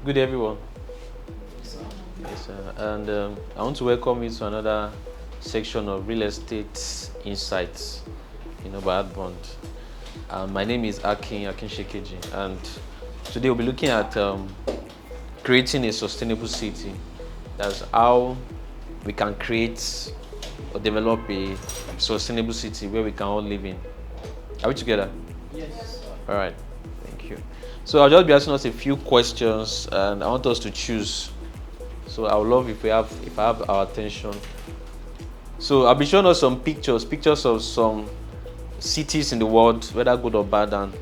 Good day, everyone. Yes, sir. And I want to welcome you to another section of Real Estate Insights, by Adbond. My name is Akin Shekeji, and today we'll be looking at creating a sustainable city. That's how we can create or develop a sustainable city where we can all live in. Are we together? Yes. All right. Thank you. So I'll just be asking us a few questions, and I want us to choose. So I would love if I have our attention. So I'll be showing us some pictures of some cities in the world, whether good or bad, and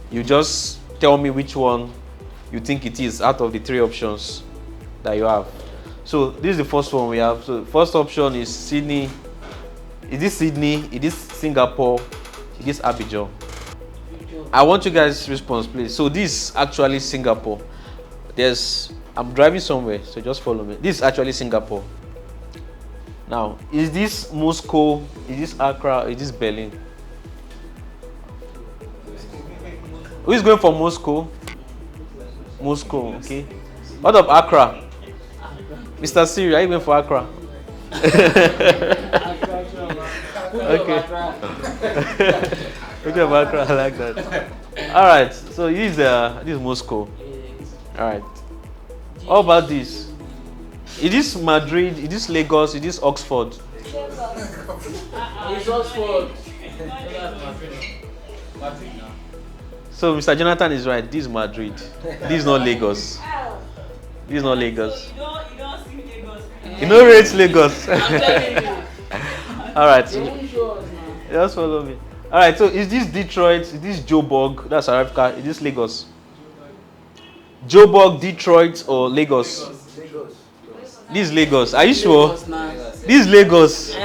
you just tell me which one you think it is out of the three options that you have. So this is the first one we have. So the first option is Sydney. Is this Sydney? Is this Singapore? Is this Abidjan? I want you guys' response, please. So this is actually Singapore. I'm driving somewhere, so just follow me. This is actually Singapore. Now, is this Moscow? Is this Accra? Is this Berlin? Who is going for Moscow? Moscow, okay. What of Accra? Mr. Siri, are you going for Accra? Okay. Okay, Accra, I like that. All right, so this is Moscow. All right. How about this? Is this Madrid? Is this Lagos? Is this Oxford? It's Oxford. Madrid now. So Mr. Jonathan is right. This is Madrid. This is not Lagos. This is not Lagos. You don't see Lagos. You know where it's Lagos. I'm telling you. All right. Just Just follow me. All right. So is this Detroit? Is this Joburg? That's Africa. Is this Lagos? Joburg, Detroit, or Lagos? This is Lagos. Are you sure? This is Lagos.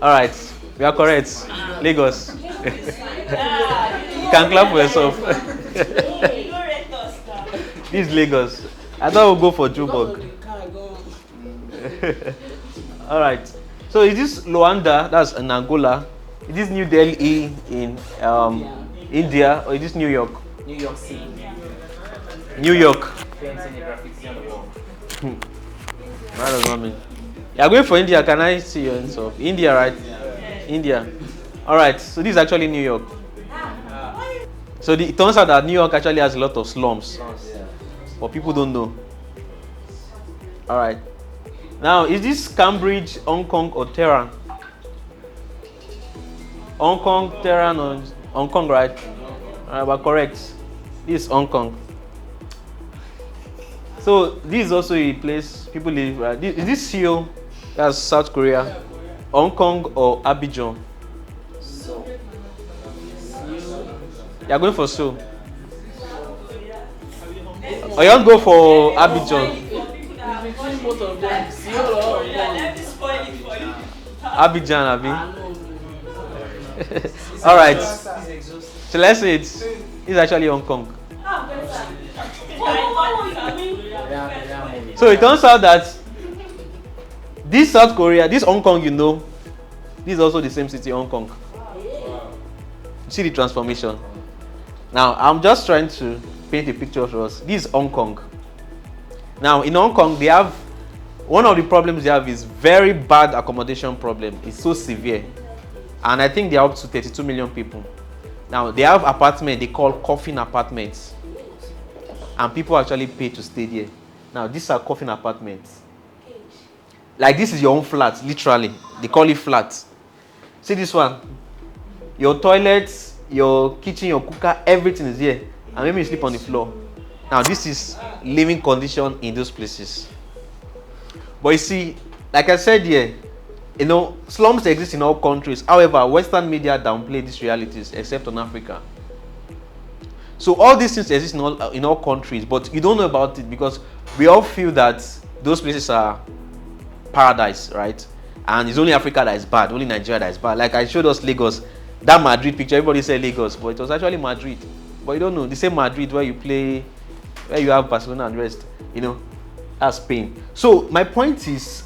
All right. We are correct. Lagos. You can clap for yourself. This is Lagos. I thought we'll go for Joburg. All right. So is this Luanda? That's in Angola. Is this New Delhi in India, or is this New York? New York City. New York. Painting the graffiti on the wall. What does that mean? You are going for India. Can I see your answer? India, right? India. All right. So this is actually New York. So it turns out that New York actually has a lot of slums, but people don't know. All right. Now, is this Cambridge, Hong Kong, or Tehran? Hong Kong, Tehran, or Hong Kong, right? But correct. This is Hong Kong. So this is also a place people live. Right? Is this Seoul? That's South Korea. Hong Kong or Abidjan? So, You are going for Seoul. Or you want to go for Abidjan? between both of them, Seoul or Hong Kong? Let me spoil it for you. Abidjan, Abi. I know. All right. So let's say it's actually Hong Kong. So it turns out that this South Korea, this Hong Kong, this is also the same city, Hong Kong. You see the transformation. Now, I'm just trying to paint a picture for us. This is Hong Kong. Now, in Hong Kong, they have one of the problems they have is very bad accommodation problem. It's so severe. And I think they are up to 32 million people. Now, they have apartments they call coffin apartments. And people actually pay to stay there. Now, these are coffin apartments. Like this is your own flat, literally. They call it flat. See this one? Your toilets, your kitchen, your cooker, everything is here. And maybe you sleep on the floor. Now, this is living condition in those places. But you see, like I said here, slums exist in all countries. However, Western media downplay these realities, except on Africa. So all these things exist in all countries, but you don't know about it because we all feel that those places are paradise, right? And it's only Africa that is bad, only Nigeria that is bad. Like I showed us Lagos, that Madrid picture, everybody said Lagos, but it was actually Madrid. But you don't know, the same Madrid where you have Barcelona and the rest, that's Spain. So my point is,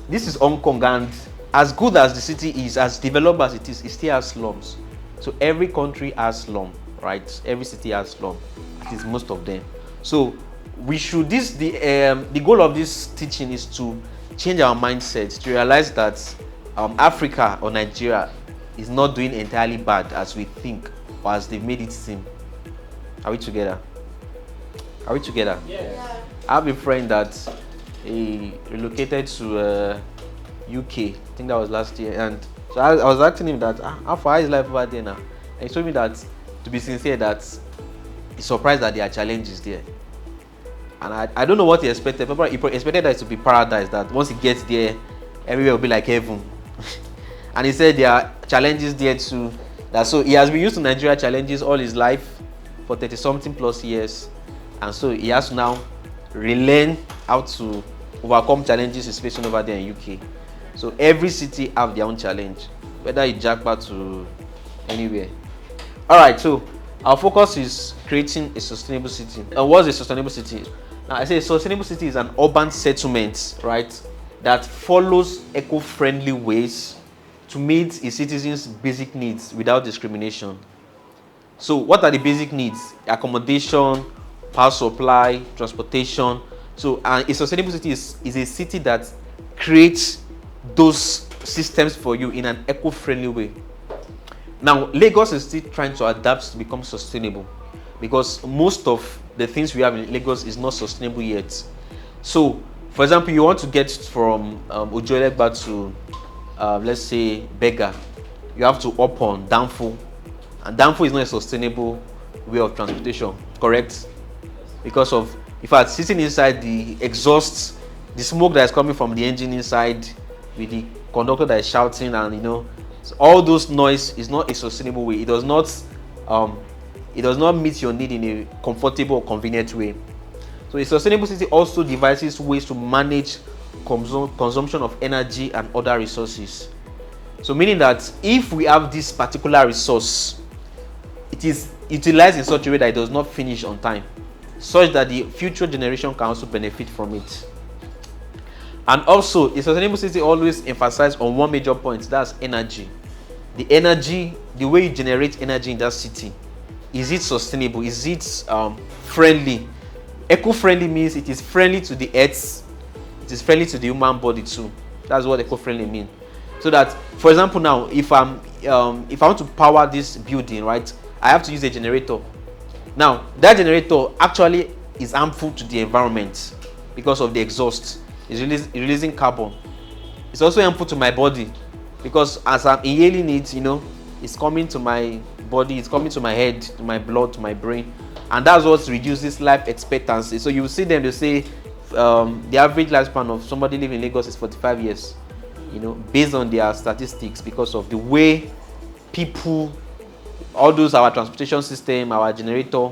this is Hong Kong, and as good as the city is, as developed as it still has slums. So every country has slum, right? Every city has slum, at least most of them. So we should the goal of this teaching is to change our mindset to realize that Africa or Nigeria is not doing entirely bad as we think or as they've made it seem. Are we together? Are we together? Yes. Yeah. I have a friend that he relocated to UK. I think that was last year, and so I was asking him that how far is life over there now? And he told me that, to be sincere, that he's surprised that there are challenges there. And I don't know what he expected. He expected that it to be paradise, that once he gets there, everywhere will be like heaven. And he said there are challenges there too. That so he has been used to Nigeria challenges all his life for 30-something plus years. And so he has to now relearn how to overcome challenges he's facing over there in UK. So every city have their own challenge, whether you jackpot to anywhere. Alright, so our focus is creating a sustainable city. And what's a sustainable city? Now I say a sustainable city is an urban settlement, right, that follows eco-friendly ways to meet its citizens' basic needs without discrimination. So what are the basic needs? Accommodation, power supply, transportation. So a sustainable city is a city that creates those systems for you in an eco-friendly way. Now, Lagos is still trying to adapt to become sustainable because most of the things we have in Lagos is not sustainable yet. So, for example, you want to get from Ojoelegba to, let's say, Bega, you have to up on Danfo. And Danfo is not a sustainable way of transportation, correct? Because of, in fact, sitting inside the exhaust, the smoke that is coming from the engine inside, with the conductor that is shouting, and so all those noise is not a sustainable way. It does not meet your need in a comfortable or convenient way. So a sustainable city also devises ways to manage consumption of energy and other resources. So meaning that if we have this particular resource, it is utilized in such a way that it does not finish on time, such that the future generation can also benefit from it. And also, a sustainable city always emphasizes on one major point, that's energy. The energy, the way you generate energy in that city, is it sustainable? Is it friendly? Eco-friendly means it is friendly to the earth, it is friendly to the human body too. That's what eco-friendly means. So that, for example, now if I want to power this building, right, I have to use a generator. Now that generator actually is harmful to the environment because of the exhaust. It's releasing carbon. It's also harmful to my body because as I'm inhaling it, it's coming to my body, it's coming to my head, to my blood, to my brain, and that's what reduces life expectancy. So you see them, they say the average lifespan of somebody living in Lagos is 45 years, based on their statistics, because of the way people, all those, our transportation system, our generator,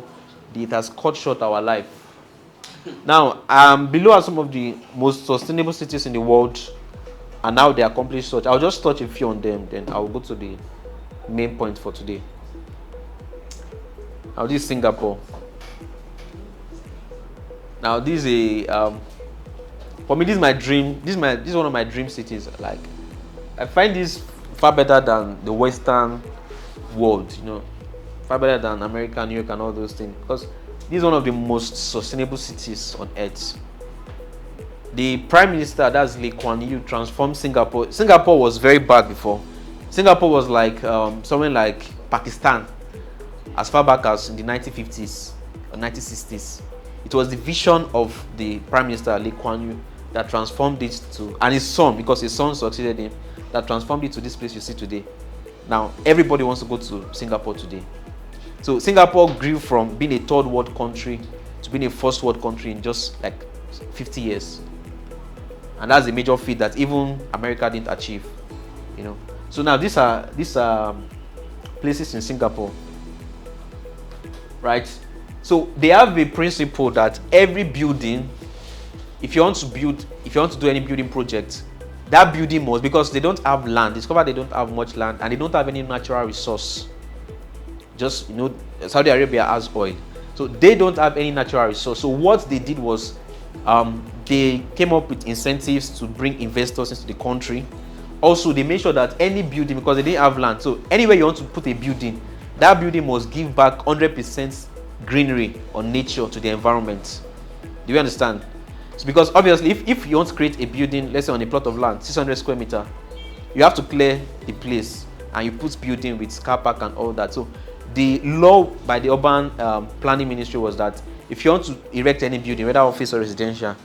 it has cut short our life. Now, below are some of the most sustainable cities in the world, and now they accomplish such. I'll just touch a few on them, then I'll go to the main point for today. Now, this is Singapore. Now, this is for me, this is my dream. This is one of my dream cities. Like, I find this far better than the Western world. Far better than America, New York, and all those things, because this is one of the most sustainable cities on earth. The Prime Minister, that's Lee Kuan Yew, transformed Singapore. Singapore was very bad before. Singapore was like something like Pakistan as far back as in the 1950s or 1960s. It was the vision of the Prime Minister Lee Kuan Yew that transformed it to, and his son, because his son succeeded him, that transformed it to this place you see today. Now everybody wants to go to Singapore today. So Singapore grew from being a third world country to being a first world country in just like 50 years. And that's a major feat that even America didn't achieve. So now these are places in Singapore, right? So they have a principle that every building, if you want to do any building project, that building must, because they don't have land, discover they don't have much land, and they don't have any natural resource. Just, Saudi Arabia has oil, so they don't have any natural resource. So what they did was they came up with incentives to bring investors into the country. Also, they made sure that any building, because they didn't have land, so anywhere you want to put a building, that building must give back 100% greenery or nature to the environment. Do you understand? It's because obviously if you want to create a building, let's say on a plot of land, 600 square meter, you have to clear the place and you put building with car park and all that. So the law by the urban planning ministry was that if you want to erect any building, whether office or residential,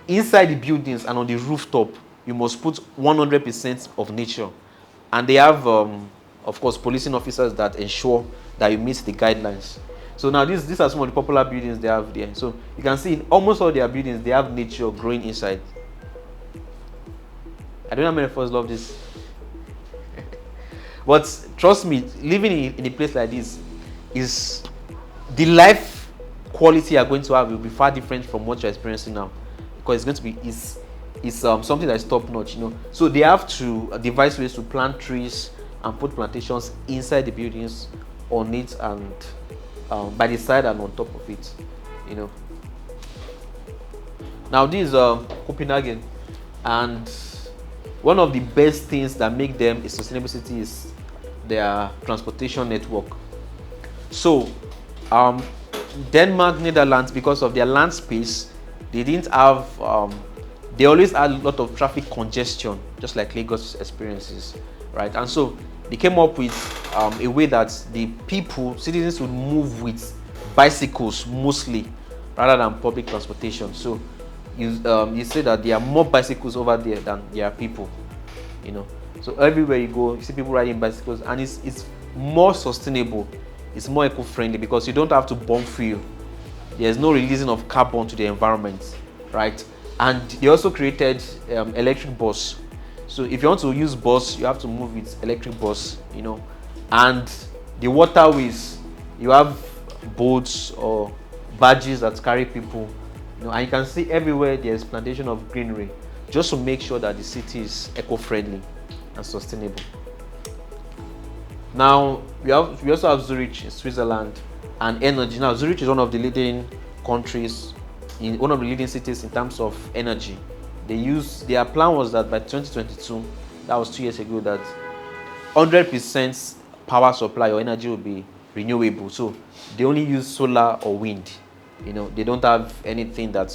inside the buildings and on the rooftop, you must put 100% of nature. And they have, of course, policing officers that ensure that you meet the guidelines. So now these are some of the popular buildings they have there. So you can see in almost all their buildings, they have nature growing inside. I don't know how many of us love this. But trust me, living in a place like this is the life quality you are going to have will be far different from what you're experiencing now, because it's going to be something that is top notch, you know. So they have to devise ways to plant trees and put plantations inside the buildings, on it, and by the side and on top of it, you know. Now this is Copenhagen, and one of the best things that make them a sustainable city is their transportation network. So Denmark, Netherlands, because of their land space, they didn't have they always had a lot of traffic congestion, just like Lagos experiences, right? And so they came up with a way that the citizens would move with bicycles mostly rather than public transportation. So you say that there are more bicycles over there than there are people, you know. So everywhere you go, you see people riding bicycles, and it's more sustainable, it's more eco-friendly because you don't have to burn fuel. There's no releasing of carbon to the environment, right? And they also created electric bus. So if you want to use bus, you have to move with electric bus, you know. And the waterways, you have boats or barges that carry people, you know, and you can see everywhere there's plantation of greenery, just to make sure that the city is eco-friendly and sustainable. Now we also have Zurich in Switzerland, and energy. Now Zurich is one of the leading countries, one of the leading cities in terms of energy. Their plan was that by 2022, that was 2 years ago, that 100% power supply or energy will be renewable. So they only use solar or wind. You know, they don't have anything that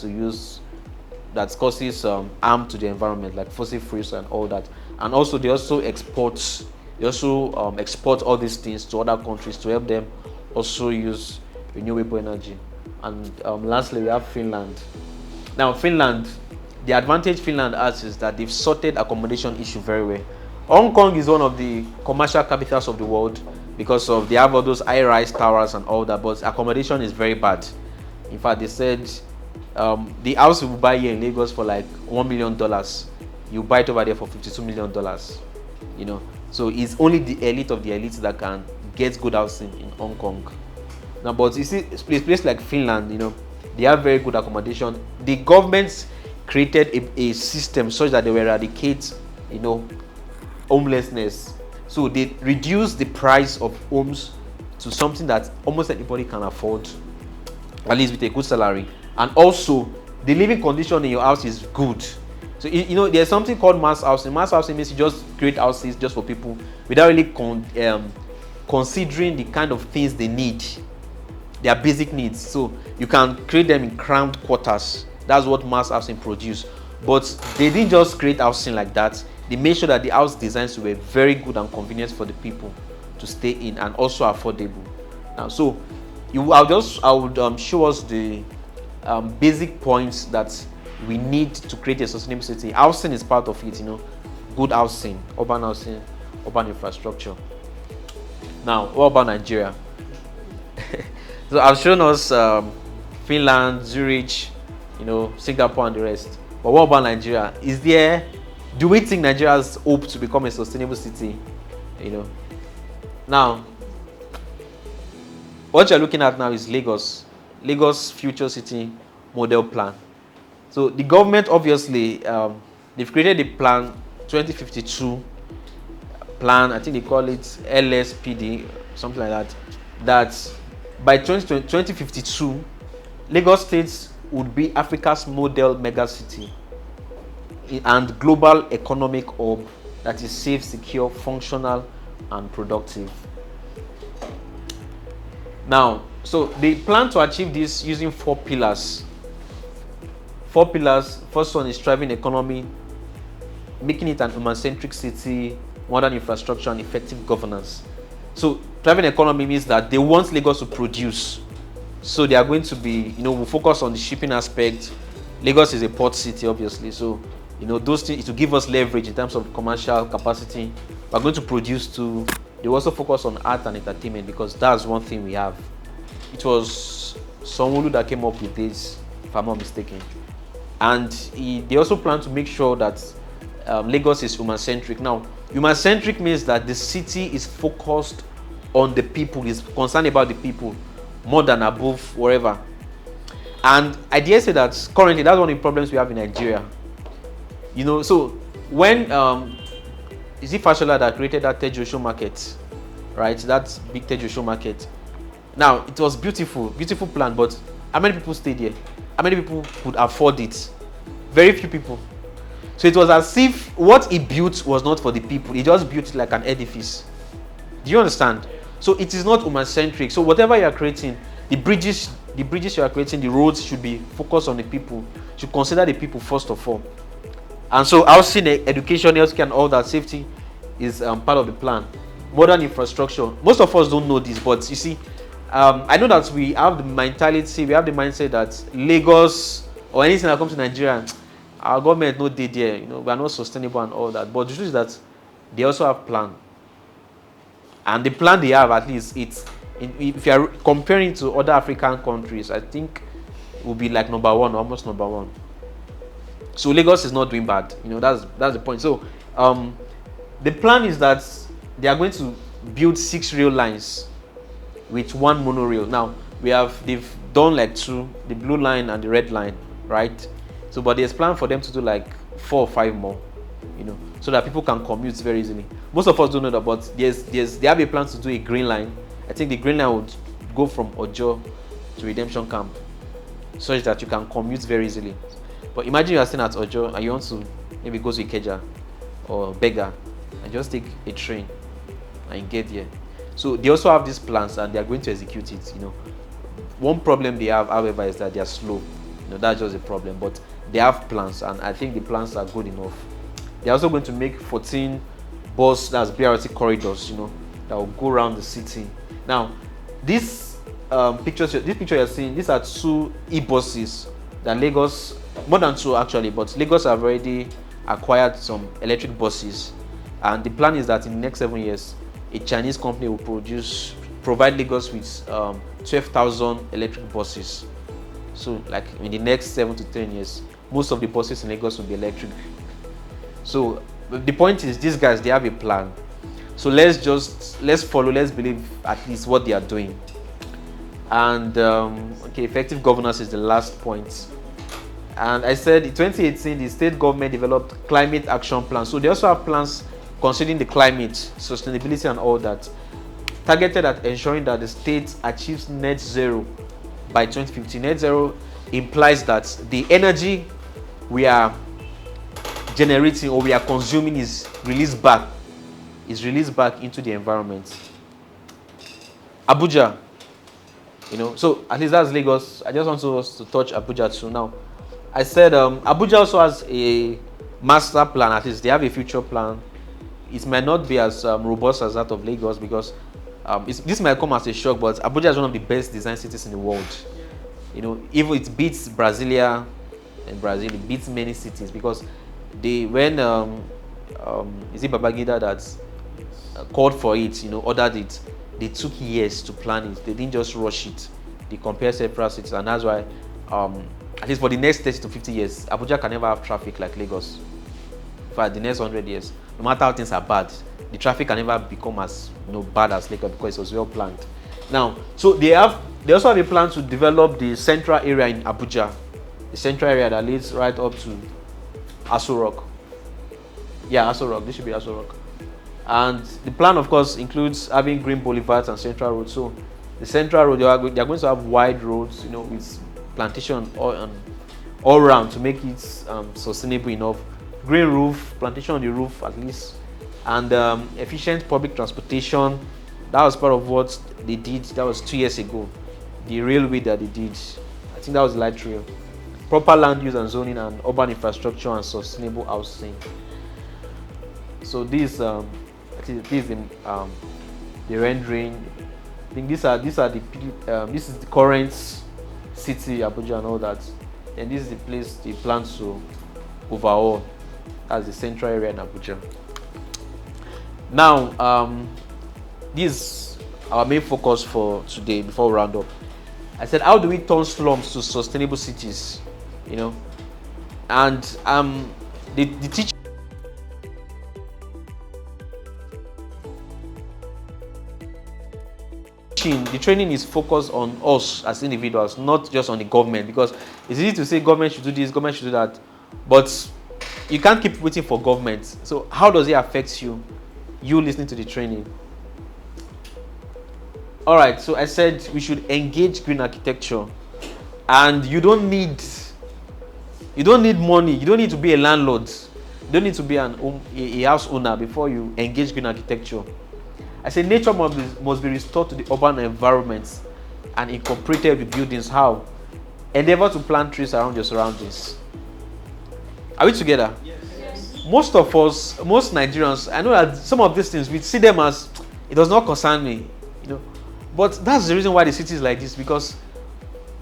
causes harm to the environment, like fossil fuels and all that. And also they also export all these things to other countries to help them also use renewable energy. And lastly, we have Finland. Now Finland, the advantage Finland has is that they've sorted accommodation issue very well. Hong Kong is one of the commercial capitals of the world because of they have all those high-rise towers and all that, but accommodation is very bad. In fact, they said the house you will buy here in Lagos for like $1 million, you buy it over there for $52 million. You know, so it's only the elite of the elites that can get good housing in Hong Kong. Now, but you see, a place like Finland, you know, they have very good accommodation. The government created a system such that they will eradicate, you know, homelessness. So they reduce the price of homes to something that almost anybody can afford, at least with a good salary. And also, the living condition in your house is good. So you know, there's something called mass housing. Mass housing means you just create houses just for people without really considering the kind of things they need, their basic needs. So you can create them in cramped quarters. That's what mass housing produce. But they didn't just create housing like that. They made sure that the house designs were very good and convenient for the people to stay in, and also affordable. Now, so I would show us the basic points that we need to create a sustainable city. Housing is part of it, you know, good housing, urban infrastructure. Now, what about Nigeria? So I've shown us Finland, Zurich, you know, Singapore and the rest. But what about Nigeria? Do we think Nigeria has hope to become a sustainable city? You know, now what you're looking at now is Lagos Future City Model Plan. So the government obviously they've created a plan, 2052 plan. I think they call it LSPD, something like that. That by 2052, Lagos State would be Africa's model megacity and global economic hub that is safe, secure, functional, and productive. Now, so they plan to achieve this using 4 pillars. 4 pillars. First one is thriving economy, making it an human-centric city, modern infrastructure, and effective governance. So thriving economy means that they want Lagos to produce. So they are going to be, we'll focus on the shipping aspect. Lagos is a port city, obviously. So, those things, it will give us leverage in terms of commercial capacity. We're going to produce too. They also focus on art and entertainment because that's one thing we have. It was Sonwolu that came up with this, if I'm not mistaken. And they also plan to make sure that Lagos is human-centric. Now, human-centric means that the city is focused on the people, is concerned about the people more than above wherever. And I dare say that currently that's one of the problems we have in Nigeria. So when is it Fashola that created that Tejo market, right? That big Tejo market. Now it was beautiful plan, but how many people stayed here? How many people could afford it? Very few people. So it was as if what he built was not for the people. He just built like an edifice. Do you understand? So it is not human-centric. So whatever you are creating, the bridges you are creating, the roads should be focused on the people. Should consider the people first of all. And so housing, education, healthcare, and all that, safety is part of the plan. Modern infrastructure. Most of us don't know this, but you see, I know that we have the mentality, we have the mindset that Lagos or anything that comes to Nigeria, our government no did there. We are not sustainable and all that. But the truth is that they also have plan. And the plan they have, at least, if you are comparing it to other African countries, I think it will be like number one, almost number one. So Lagos is not doing bad. That's the point. So the plan is that they are going to build 6 rail lines with 1 monorail. Now they've done like 2, the blue line and the red line, right? So but there's plan for them to do like 4 or 5 more, so that people can commute very easily. Most of us don't know that, but they have a plan to do a green line. I think the green line would go from Ojo to Redemption Camp, such that you can commute very easily. But imagine you are staying at Ojo and you want to maybe go to Ikeja or Bega and just take a train and you get there. So they also have these plans and they are going to execute it. One problem they have, however, is that they are slow. That's just a problem. But they have plans, and I think the plans are good enough. They're also going to make 14 that's BRT corridors, that will go around the city. Now, this picture you're seeing, these are 2 e-buses that Lagos, more than 2 actually, but Lagos have already acquired some electric buses. And the plan is that in the next 7 years, a Chinese company will provide Lagos with 12,000 electric buses. So like in the next 7 to 10 years, most of the buses in Lagos will be electric. So the point is, these guys, they have a plan. So let's follow, let's believe at least what they are doing. And effective governance is the last point. And I said in 2018, the state government developed climate action plans. So they also have plans considering the climate, sustainability, and all that, targeted at ensuring that the state achieves net zero by 2050. Net zero implies that the energy we are generating or we are consuming is released back into the environment. Abuja, so at least that's Lagos. I just want us to touch Abuja too. Now, I said Abuja also has a master plan. At least they have a future plan. It might not be as robust as that of Lagos because this might come as a shock, but Abuja is one of the best designed cities in the world. Even it beats Brasilia, and Brazil, it beats many cities because when is it Babangida that called for it, ordered it, they took years to plan it. They didn't just rush it. They compared several cities, and that's why at least for the next 30 to 50 years, Abuja can never have traffic like Lagos. For the next 100 years, no matter how things are bad, the traffic can never become as bad as Lagos because it was well planned. Now, so they also have a plan to develop the central area in Abuja, the central area that leads right up to Aso Rock. Yeah, Aso Rock. This should be Aso Rock. And the plan, of course, includes having green boulevards and central roads. So the central road, they are going to have wide roads, with plantation all around to make it sustainable enough. Green roof, plantation on the roof at least, and efficient public transportation. That was part of what they did. That was 2 years ago. The railway that they did, I think that was light rail. proper land use and zoning, and urban infrastructure and sustainable housing. So this this is the rendering. I think these are the this is the current city, Abuja and all that, and this is the place they plan to overhaul as the central area in Abuja. Now this is our main focus for today. Before we round up, I said, how do we turn slums to sustainable cities? You know, and the teaching. The training is focused on us as individuals, not just on the government, because it's easy to say government should do this, government should do that, but you can't keep waiting for government. So how does it affect you listening to the training? All right, so I said we should engage green architecture, and you don't need money, you don't need to be a landlord, you don't need to be a house owner before you engage green architecture. I say nature must be restored to the urban environment and incorporated with buildings. How? Endeavor to plant trees around your surroundings. Are we together? Yes. Most of us, most Nigerians, I know that some of these things we see them as it does not concern me, you know. But that's the reason why the city is like this, because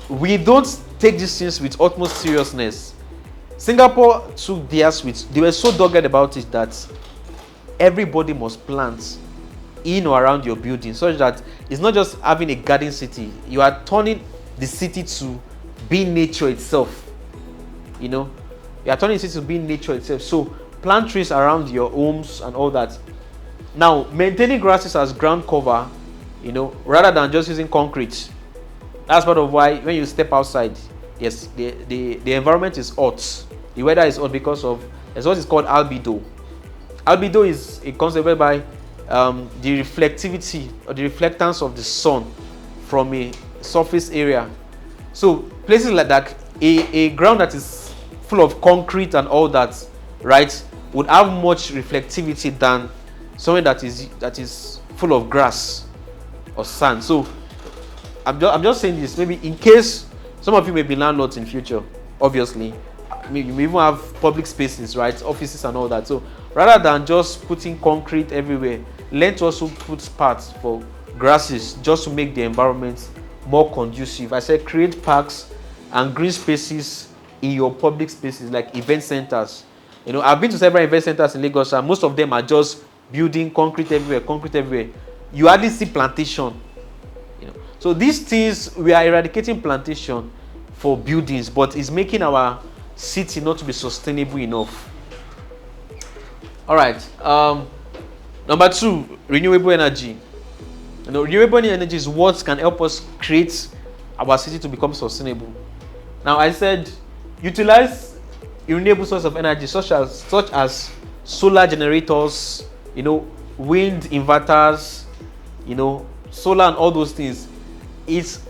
we don't take these things with utmost seriousness. Singapore took theirs with, they were so dogged about it that everybody must plant in or around your building, such that it's not just having a garden city, you are turning the city to be nature itself. You know, you are turning the city to be nature itself. So plant trees around your homes and all that. Now, maintaining grasses as ground cover, you know, rather than just using concrete. That's part of why when you step outside, yes, the environment is hot, the weather is hot because of, there's what is called albedo. Albedo is a concept whereby the reflectivity or the reflectance of the sun from a surface area. So places like that, a ground that is full of concrete and all that, right, would have much reflectivity than something that is full of grass or sand. So I'm just saying this, maybe in case some of you may be landlords in future, obviously, maybe you may even have public spaces, right, offices and all that. So rather than just putting concrete everywhere, learn to also put parts for grasses just to make the environment more conducive. I said create parks and green spaces in your public spaces, like event centers. You know, I've been to several event centers in Lagos, and most of them are just building concrete everywhere. You hardly see plantation. You know, so these things, we are eradicating plantation for buildings, but it's making our city not to be sustainable enough. All right. Number 2, renewable energy. You know, renewable energy is what can help us create our city to become sustainable. Now, I said utilize a renewable source of energy, such as solar generators, you know, wind inverters, you know, solar and all those things. It's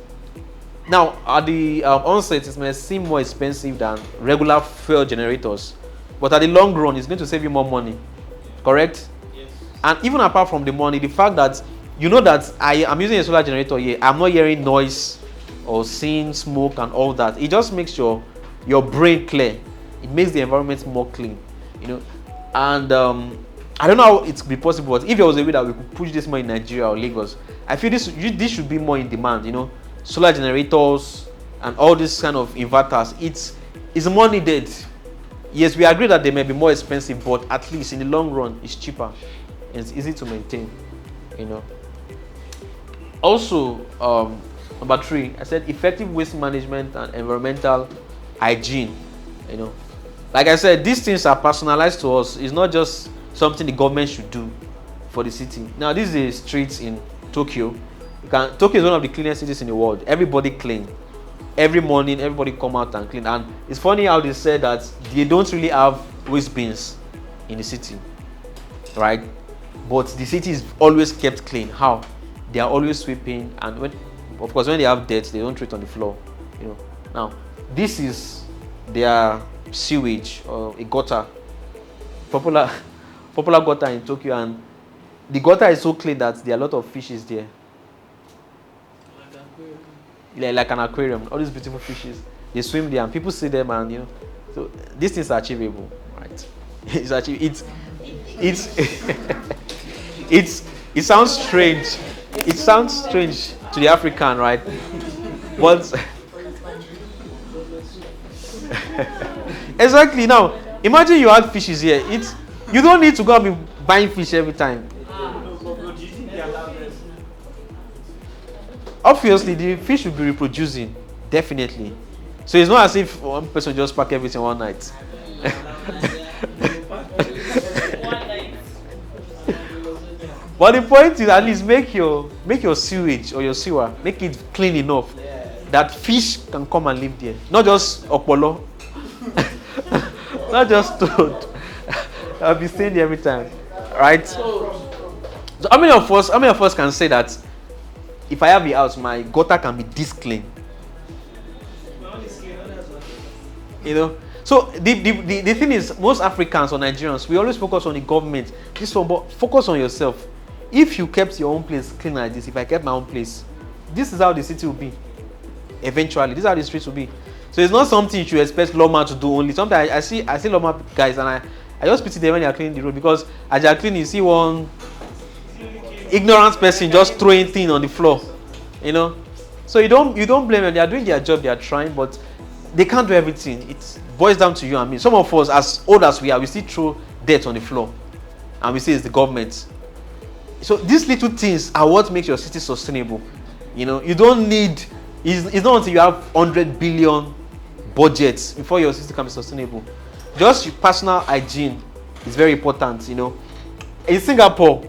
now at the onset, it may seem more expensive than regular fuel generators, but at the long run, it's going to save you more money. Correct? Yes. And even apart from the money, the fact that you know that I'm using a solar generator here, I'm not hearing noise or seeing smoke and all that. It just makes your brain clear. It makes the environment more clean, you know. And I don't know how it could be possible, but if there was a way that we could push this more in Nigeria or Lagos, I feel this should be more in demand, you know. Solar generators and all this kind of inverters, it's more needed. Yes, we agree that they may be more expensive, but at least in the long run, it's cheaper. It's easy to maintain, you know. Also, number 3, I said effective waste management and environmental hygiene. You know, like I said, these things are personalized to us. It's not just something the government should do for the city. Now, this is a street in Tokyo. Tokyo is one of the cleanest cities in the world. Everybody clean. Every morning, everybody come out and clean. And it's funny how they said that they don't really have waste bins in the city, right? But the city is always kept clean. How? They are always sweeping, and when they have dirt, they don't throw it on the floor. You know. Now, this is their sewage or a gutter, popular gutter in Tokyo, and the gutter is so clean that there are a lot of fishes there. Like an aquarium, all these beautiful fishes. They swim there and people see them and so these things are achievable, right? It sounds strange. It sounds strange to the African, right? But exactly. Now imagine you had fishes here. You don't need to go and be buying fish every time. Obviously the fish will be reproducing, definitely. So it's not as if one person just pack everything one night. One night. But the point is, at least make your sewage or your sewer, make it clean enough that fish can come and live there. Not just opolo. Not just toad. I'll be staying there every time. Right? So how many of us can say that if I have a house, my gutter can be this clean? So the thing is, most Africans or Nigerians, we always focus on the government. But focus on yourself. If you kept your own place clean like this, if I kept my own place, this is how the city will be. Eventually, this is how the streets will be. So it's not something you should expect lawman to do only. Sometimes I see lawman guys and I just pity them when they are cleaning the road, because as they are cleaning, you see one ignorant person just throwing things on the floor. So you don't blame them. They are doing their job, they are trying, but they can't do everything. It boils down to you and me. Some of us, as old as we are, we still throw dirt on the floor and we say it's the government. So these little things are what makes your city sustainable. You don't need, it's not until you have 100 billion budgets before your city can be sustainable. Just your personal hygiene is very important. In Singapore,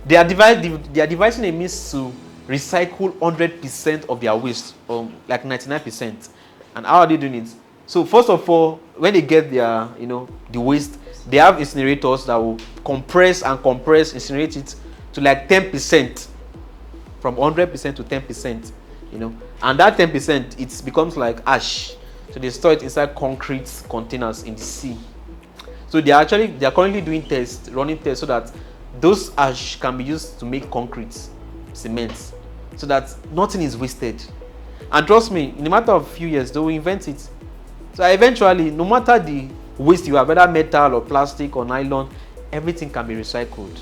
they are devising a means to recycle 100% of their waste, like 99%. And how are they doing it? So first of all, when they get their, the waste, they have incinerators that will compress, incinerate it to like 10%, from 100% to 10%, and that 10% it becomes like ash. So they store it inside concrete containers in the sea. So they are currently running tests so that those ash can be used to make concrete, cement, so that nothing is wasted. And trust me, in a matter of a few years, they will invent it. So eventually, no matter the waste you have, whether metal or plastic or nylon, everything can be recycled.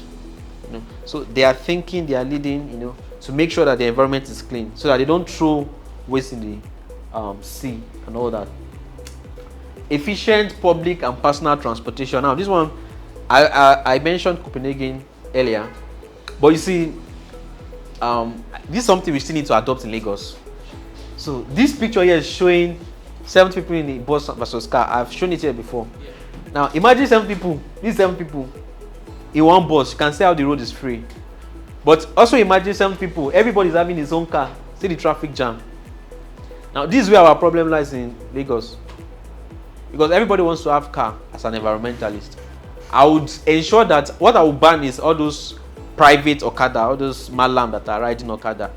So they are thinking, they are leading, to make sure that the environment is clean, so that they don't throw waste in the sea and all that. Efficient public and personal transportation. Now, this one, I mentioned Copenhagen earlier, but you see, this is something we still need to adopt in Lagos. So this picture here is showing 7 people in a bus versus car. I've shown it here before. Now imagine 7 people, these 7 people in one bus. You can see how the road is free. But also imagine 7 people, everybody is having his own car. See the traffic jam. Now this is where our problem lies in Lagos, because everybody wants to have car as an environmentalist. I would ensure that what I will ban is all those private Okada, all those malam that are riding Okada.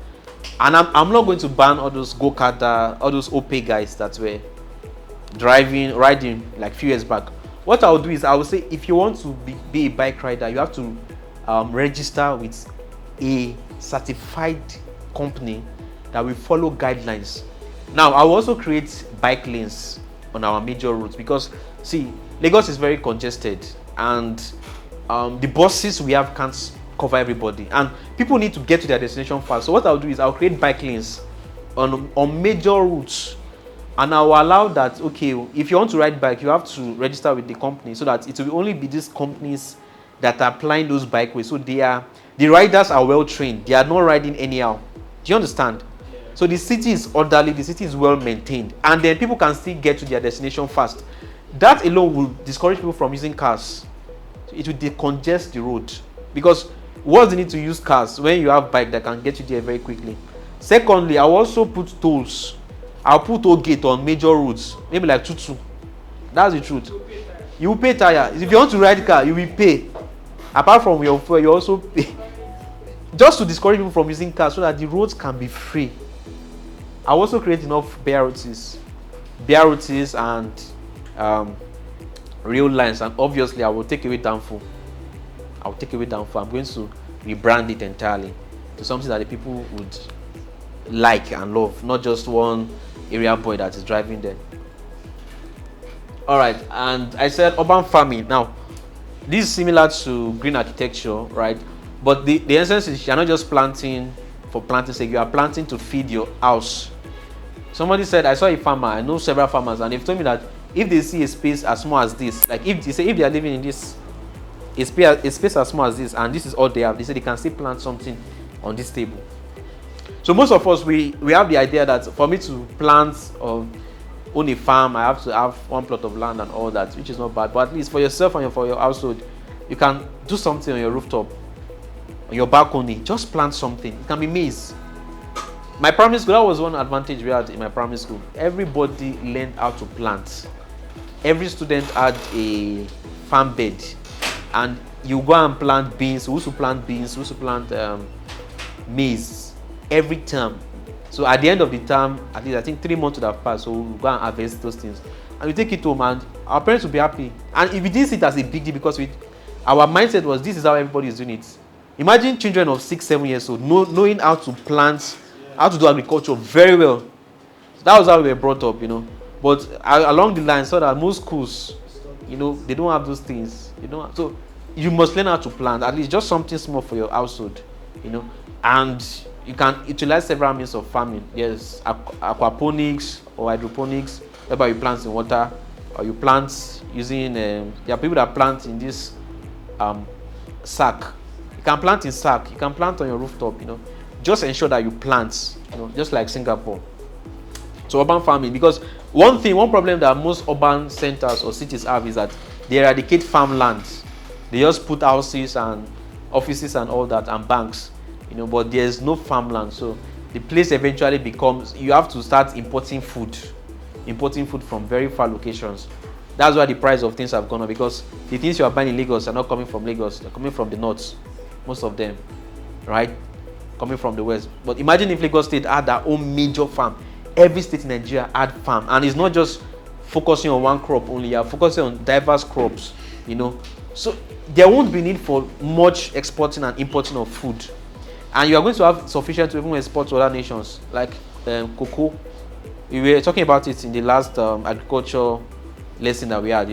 And I'm not going to ban all those go-karter, all those OP guys that were riding like a few years back. What I will do is I will say, if you want to be a bike rider, you have to register with a certified company that will follow guidelines. Now, I will also create bike lanes on our major roads, because see, Lagos is very congested and the buses we have can't cover everybody, and people need to get to their destination fast. So what I'll do is I'll create bike lanes on major routes, and I will allow that, okay, if you want to ride bike, you have to register with the company, so that it will only be these companies that are applying those bikeways. So the riders are well trained. They are not riding anyhow. Do you understand? Yeah. So the city is orderly, the city is well maintained, and then people can still get to their destination fast. That alone will discourage people from using cars. It will decongest the road, because what's the need to use cars when you have bike that can get you there very quickly? Secondly, I'll also put tolls. I'll put toll gate on major roads, maybe like Tutu. That's the truth. You will pay tire. If you want to ride car, you will pay. Apart from your fuel, you also pay. Just to discourage people from using cars, so that the roads can be free. I'll also create enough BRTs and rail lines, and obviously I will take away Danfo. I'm going to rebrand it entirely to something that the people would like and love, not just one area boy that is driving there. All right, and I said urban farming. Now, this is similar to green architecture, right? But the essence is you're not just planting for planting sake, you are planting to feed your house. Somebody said, I saw a farmer, I know several farmers, and they've told me that if they see a space as small as this, like if they are living in this, a space as small as this, and this is all they have, they say they can still plant something on this table. So most of us, we have the idea that for me to plant or own a farm, I have to have one plot of land and all that, which is not bad. But at least for yourself and for your household, you can do something on your rooftop, on your balcony. Just plant something. It can be maize. My primary school, that was one advantage we had in my primary school. Everybody learned how to plant. Every student had a farm bed, and you go and plant beans. Who used to plant beans? Who used to plant maize every term. So at the end of the term, at least I think 3 months would have passed, so we'll go and harvest those things. And we take it home, and our parents will be happy. And if we didn't see it as a big deal, because our mindset was this is how everybody is doing it. Imagine children of 6, 7 years old knowing how to plant, how to do agriculture very well. So that was how we were brought up, But along the line, so that most schools, they don't have those things. So you must learn how to plant, at least just something small for your household, And you can utilize several means of farming. Yes, aquaponics or hydroponics, whereby you plant in water, or you plant using. There are people that plant in this sack. You can plant in sack. You can plant on your rooftop. Just ensure that you plant. Just like Singapore. So urban farming, because one problem that most urban centers or cities have is that they eradicate farmland. They just put houses and offices and all that and banks. But there's no farmland, so the place eventually becomes, you have to start importing food from very far locations. That's why the price of things have gone up, because the things you are buying in Lagos are not coming from Lagos, they're coming from the north, most of them, right? Coming from the west. But imagine if Lagos State had their own major farm. Every state in Nigeria had farm, and it's not just focusing on one crop only, you're focusing on diverse crops, So there won't be need for much exporting and importing of food. And you are going to have sufficient to even export to other nations, like cocoa. We were talking about it in the last agriculture lesson that we had.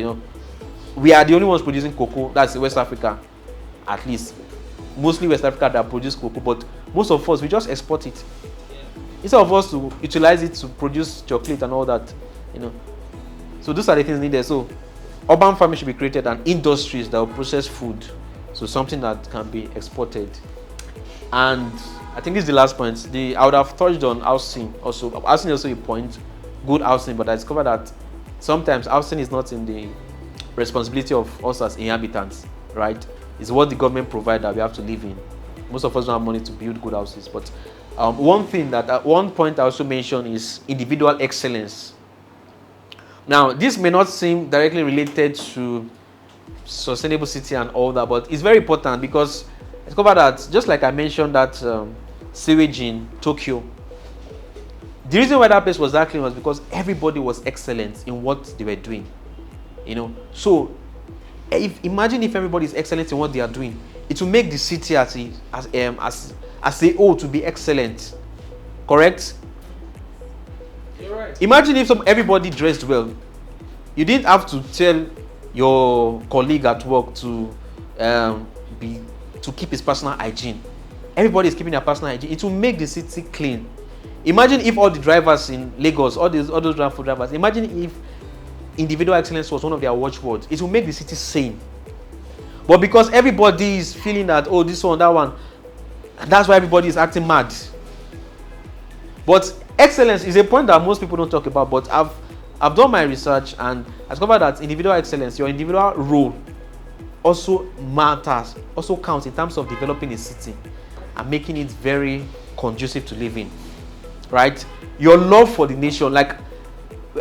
We are the only ones producing cocoa. That's West Africa, at least. Mostly West Africa that produce cocoa, but most of us, we just export it. Instead of us to utilize it to produce chocolate and all that, So those are the things needed. So urban farming should be created, and industries that will process food, so something that can be exported. And I think this is the last point. I would have touched on housing also. Housing is also a point, good housing, but I discovered that sometimes housing is not in the responsibility of us as inhabitants, right? It's what the government provides that we have to live in. Most of us don't have money to build good houses. But one point I also mentioned is individual excellence. Now, this may not seem directly related to sustainable city and all that, but it's very important, because I discovered that, just like I mentioned that sewage in Tokyo, the reason why that place was that clean was because everybody was excellent in what they were doing. So imagine if everybody is excellent in what they are doing, it will make the city as a whole to be excellent. Correct? You're right. Imagine if everybody dressed well. You didn't have to tell your colleague at work to keep his personal hygiene. Everybody is keeping their personal hygiene. It will make the city clean. Imagine if all the drivers in Lagos, all those drivers, imagine if individual excellence was one of their watchwords. It will make the city sane. But because everybody is feeling that, oh, this one, that one, that's why everybody is acting mad. But excellence is a point that most people don't talk about, but I've done my research and I discovered that individual excellence, your individual role, also matters, also counts in terms of developing a city and making it very conducive to live in, right? Your love for the nation, like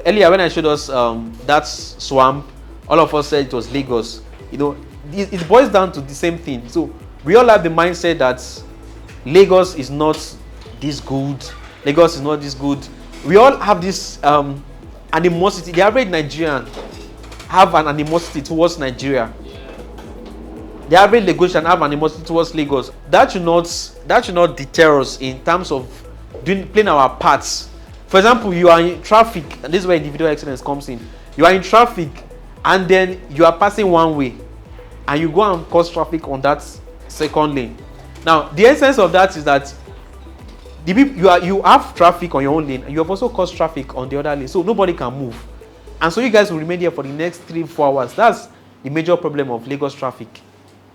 earlier when I showed us that swamp, all of us said it was Lagos. It boils down to the same thing. So we all have the mindset that Lagos is not this good. Lagos is not this good. We all have this animosity. The average Nigerian have an animosity towards Nigeria. The average Lagosian have animosity towards Lagos. That should not deter us in terms of playing our parts For example, you are in traffic, and this is where individual excellence comes in. You are in traffic, and then you are passing one way, and you go and cause traffic on that second lane. Now, the essence of that is that you have traffic on your own lane, and you have also caused traffic on the other lane, so nobody can move. And so you guys will remain here for the next 3-4 hours. That's the major problem of Lagos traffic.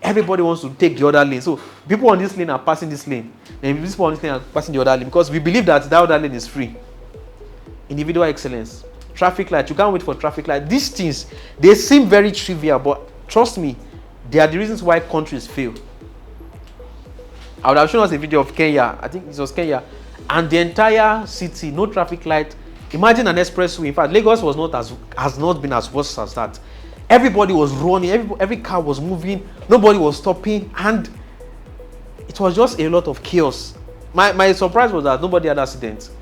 Everybody wants to take the other lane. So people on this lane are passing this lane, and people on this lane are passing the other lane because we believe that the other lane is free. Individual excellence. Traffic light. You can't wait for traffic light. These things, they seem very trivial, but trust me, they are the reasons why countries fail. I would have shown us a video of Kenya. I think it was Kenya. And the entire city, no traffic light. Imagine an expressway. In fact, Lagos has not been as worse as that. Everybody was running. Every car was moving. Nobody was stopping. And it was just a lot of chaos. My surprise was that nobody had accidents.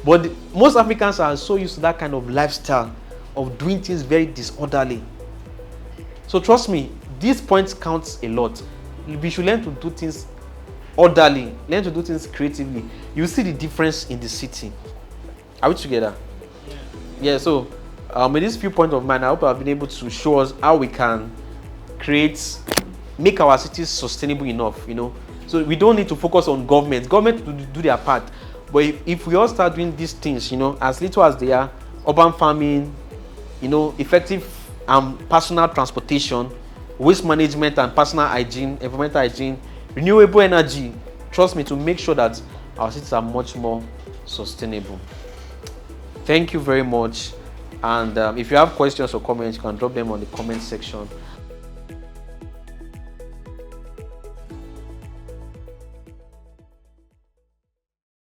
But most Africans are so used to that kind of lifestyle of doing things very disorderly. So trust me, these points count a lot. We should learn to do things orderly, learn to do things creatively. You see the difference in the city. Are we together? Yeah, so with these few points of mine, I hope I've been able to show us how we can make our cities sustainable enough, So we don't need to focus on government to do their part. But if we all start doing these things, as little as they are, urban farming, effective personal transportation, waste management and personal hygiene, environmental hygiene, renewable energy, trust me, to make sure that our cities are much more sustainable. Thank you very much. And if you have questions or comments, you can drop them on the comment section.